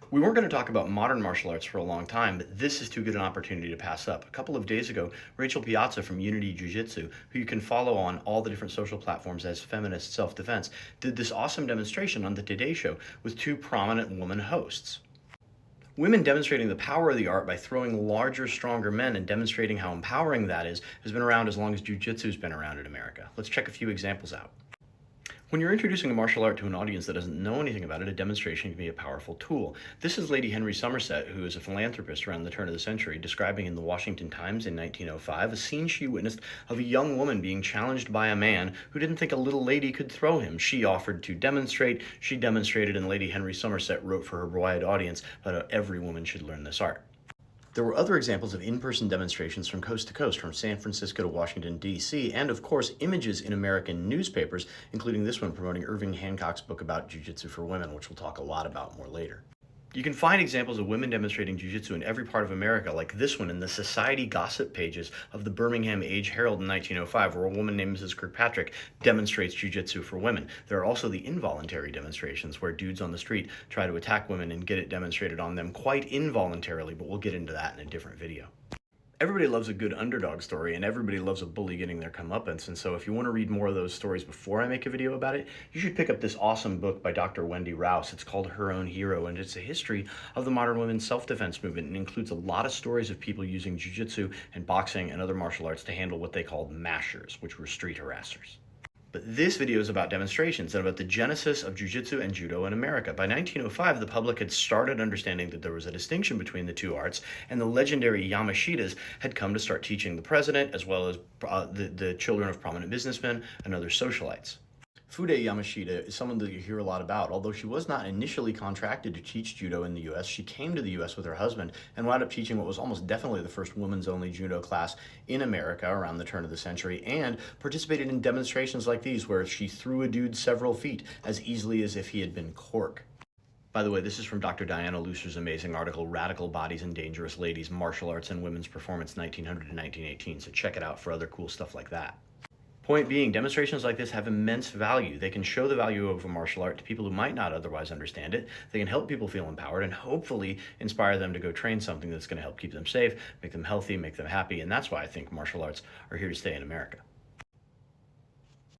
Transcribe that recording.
We weren't going to talk about modern martial arts for a long time, but this is too good an opportunity to pass up. A couple of days ago, Rachel Piazza from Unity Jiu-jitsu, who you can follow on all the different social platforms as Feminist Self-Defense, did this awesome demonstration on the Today Show with two prominent woman hosts. Women demonstrating the power of the art by throwing larger, stronger men and demonstrating how empowering that is has been around as long as Jiu-jitsu's been around in America. Let's check a few examples out. When you're introducing a martial art to an audience that doesn't know anything about it, a demonstration can be a powerful tool. This is Lady Henry Somerset, who is a philanthropist around the turn of the century, describing in the Washington Times in 1905 a scene she witnessed of a young woman being challenged by a man who didn't think a little lady could throw him. She offered to demonstrate, she demonstrated, and Lady Henry Somerset wrote for her wide audience that every woman should learn this art. There were other examples of in-person demonstrations from coast to coast, from San Francisco to Washington, D.C., and of course, images in American newspapers, including this one promoting Irving Hancock's book about Jiu-jitsu for women, which we'll talk a lot about more later. You can find examples of women demonstrating jiu-jitsu in every part of America, like this one in the society gossip pages of the Birmingham Age Herald in 1905, where a woman named Mrs. Kirkpatrick demonstrates jiu-jitsu for women. There are also the involuntary demonstrations, where dudes on the street try to attack women and get it demonstrated on them quite involuntarily, but we'll get into that in a different video. Everybody loves a good underdog story, and everybody loves a bully getting their comeuppance, and so if you want to read more of those stories before I make a video about it, you should pick up this awesome book by Dr. Wendy Rouse. It's called Her Own Hero, and it's a history of the modern women's self-defense movement, and includes a lot of stories of people using jiu-jitsu and boxing and other martial arts to handle what they called mashers, which were street harassers. But this video is about demonstrations and about the genesis of jiu-jitsu and judo in America. By 1905, the public had started understanding that there was a distinction between the two arts, and the legendary Yamashitas had come to start teaching the president, as well as the children of prominent businessmen and other socialites. Fude Yamashita is someone that you hear a lot about. Although she was not initially contracted to teach judo in the U.S., she came to the U.S. with her husband and wound up teaching what was almost definitely the first women's only judo class in America around the turn of the century, and participated in demonstrations like these where she threw a dude several feet as easily as if he had been cork. By the way, this is from Dr. Diana Lucer's amazing article, Radical Bodies and Dangerous Ladies, Martial Arts and Women's Performance 1900 to 1918, so check it out for other cool stuff like that. Point being, demonstrations like this have immense value. They can show the value of a martial art to people who might not otherwise understand it. They can help people feel empowered and hopefully inspire them to go train something that's going to help keep them safe, make them healthy, make them happy, and that's why I think martial arts are here to stay in America.